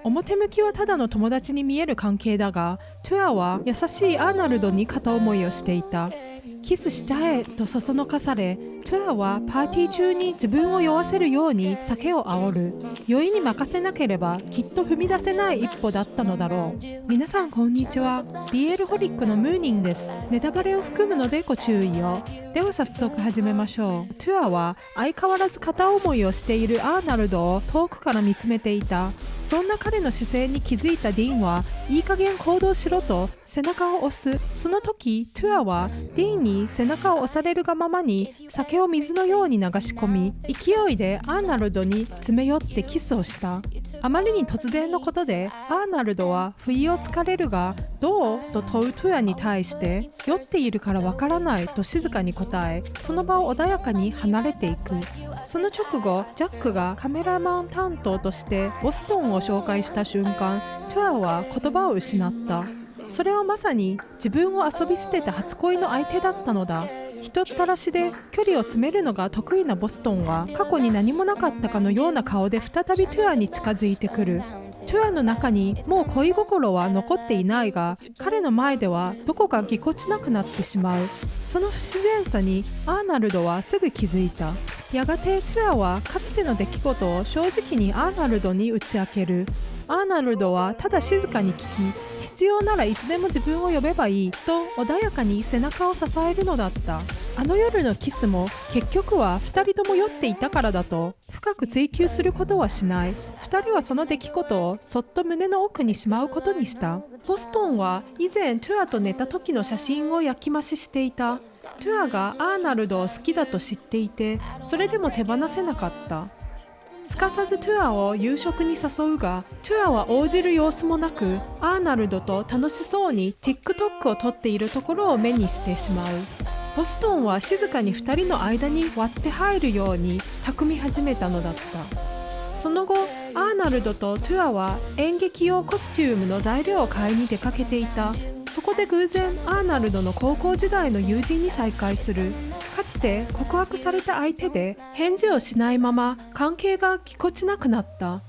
表向きはただの友達に見える関係だが、トゥアは優しいアーナルドに片思いをしていた。キスしちゃえとそそのかされ、トゥアはパーティー中に自分を酔わせるように酒を煽る。酔いに任せなければきっと踏み出せない一歩だったのだろう。皆さんこんにちは。BL ホリックのムーニンです。ネタバレを含むのでご注意を。では早速始めましょう。トゥアは相変わらず片思いをしているアーナルドを遠くから見つめていた。そんな彼の姿勢に気づいたディーンはいい加減行動しろと背中を押す。その時トゥアはディーンに背中を押されるがままに酒を水のように流し込み、勢いでアーナルドに詰め寄ってキスをした。あまりに突然のことでアーナルドは不意をつかれるが、どうと問うトゥアに対して酔っているからわからないと静かに答え、その場を穏やかに離れていく。その直後ジャックがカメラマン担当としてボストンを紹介した瞬間、トゥアは言葉を失った。それはまさに自分を遊び捨てた初恋の相手だったのだ。人ったらしで距離を詰めるのが得意なボストンは過去に何もなかったかのような顔で再びトゥアに近づいてくる。トゥアの中にもう恋心は残っていないが、彼の前ではどこかぎこちなくなってしまう。その不自然さにアーナルドはすぐ気づいた。やがてトゥアはかつての出来事を正直にアーナルドに打ち明ける。アーナルドはただ静かに聞き、必要ならいつでも自分を呼べばいいと穏やかに背中を支えるのだった。あの夜のキスも結局は2人とも酔っていたからだと深く追求することはしない。2人はその出来事をそっと胸の奥にしまうことにした。ボストンは以前トゥアと寝た時の写真を焼き増ししていた。トゥアがアーナルドを好きだと知っていて、それでも手放せなかった。すかさずトゥアを夕食に誘うが、トゥアは応じる様子もなく、アーナルドと楽しそうに TikTok を撮っているところを目にしてしまう。ボストンは静かに2人の間に割って入るように巧み始めたのだった。その後アーナルドとトゥアは演劇用コスチュームの材料を買いに出かけていた。そこで偶然アーナルドの高校時代の友人に再会する。かつて告白された相手で返事をしないまま関係がぎこちなくなった。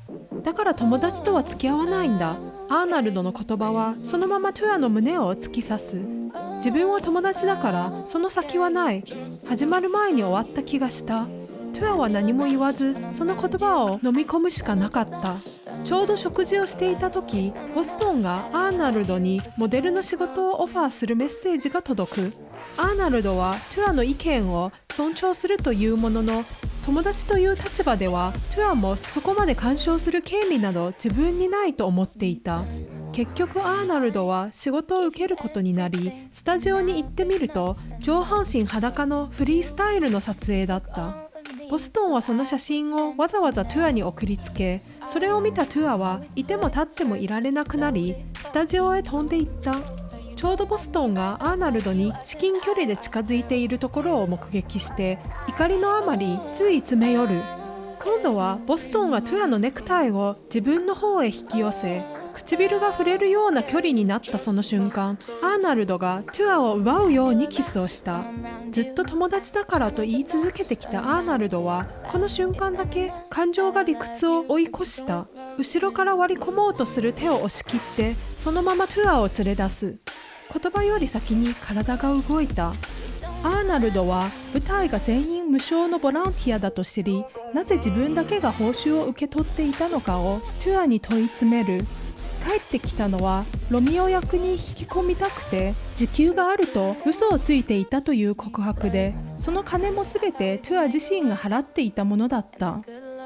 だから友達とは付き合わないんだ。アーナルドの言葉はそのままトゥアの胸を突き刺す。自分は友達だからその先はない。始まる前に終わった気がした。トゥアは何も言わずその言葉を飲み込むしかなかった。ちょうど食事をしていた時、ボストンがアーナルドにモデルの仕事をオファーするメッセージが届く。アーナルドはトゥアの意見を尊重するというものの、友達という立場ではトゥアもそこまで干渉する権利など自分にないと思っていた。結局アーナルドは仕事を受けることになり、スタジオに行ってみると上半身裸のフリースタイルの撮影だった。ボストンはその写真をわざわざトゥアに送りつけ、それを見たトゥアはいても立ってもいられなくなり、スタジオへ飛んでいった。ちょうどボストンがアーナルドに至近距離で近づいているところを目撃して、怒りのあまりつい詰め寄る。今度はボストンはトゥアのネクタイを自分の方へ引き寄せ、唇が触れるような距離になったその瞬間、アーナルドがトゥアを奪うようにキスをした。ずっと友達だからと言い続けてきたアーナルドはこの瞬間だけ感情が理屈を追い越した。後ろから割り込もうとする手を押し切ってそのままトゥアを連れ出す。言葉より先に体が動いた。アーナルドは舞台が全員無償のボランティアだと知り、なぜ自分だけが報酬を受け取っていたのかをトゥアに問い詰める。帰ってきたのはロミオ役に引き込みたくて時給があると嘘をついていたという告白で、その金も全てトゥア自身が払っていたものだった。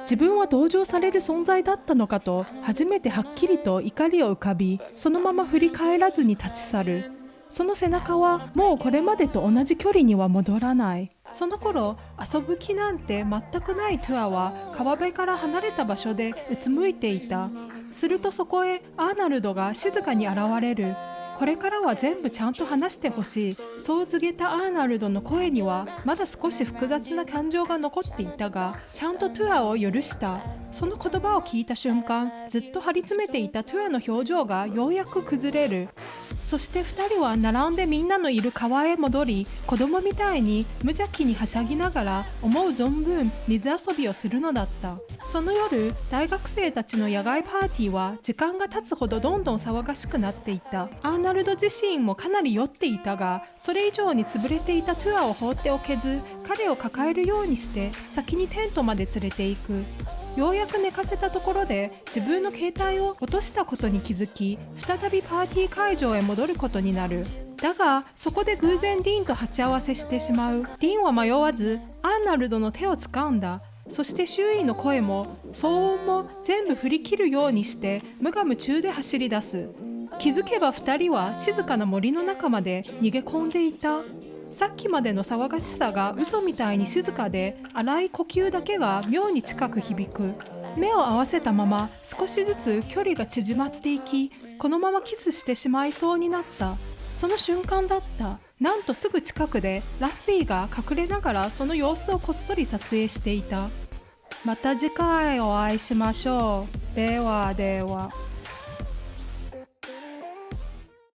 自分は同情される存在だったのかと初めてはっきりと怒りを浮かび、そのまま振り返らずに立ち去る。その背中はもうこれまでと同じ距離には戻らない。その頃遊ぶ気なんて全くないトゥアは川辺から離れた場所でうつむいていた。するとそこへアーナルドが静かに現れる。これからは全部ちゃんと話してほしい。そう告げたアーナルドの声にはまだ少し複雑な感情が残っていたが、ちゃんとトゥアを許した。その言葉を聞いた瞬間、ずっと張り詰めていたトゥアの表情がようやく崩れる。そして2人は並んでみんなのいる川へ戻り、子供みたいに無邪気にはしゃぎながら思う存分水遊びをするのだった。その夜、大学生たちの野外パーティーは時間が経つほどどんどん騒がしくなっていた。アーナルド自身もかなり酔っていたが、それ以上に潰れていたトゥアを放っておけず、彼を抱えるようにして先にテントまで連れて行く。ようやく寝かせたところで自分の携帯を落としたことに気づき、再びパーティー会場へ戻ることになる。だがそこで偶然ディーンと鉢合わせしてしまう。ディーンは迷わずアーナルドの手を掴んだ。そして周囲の声も騒音も全部振り切るようにして無我夢中で走り出す。気づけば2人は静かな森の中まで逃げ込んでいた。さっきまでの騒がしさが嘘みたいに静かで、荒い呼吸だけが妙に近く響く。目を合わせたまま少しずつ距離が縮まっていき、このままキスしてしまいそうになった。その瞬間だった。なんとすぐ近くでラッフィーが隠れながらその様子をこっそり撮影していた。また次回お会いしましょう。ではでは。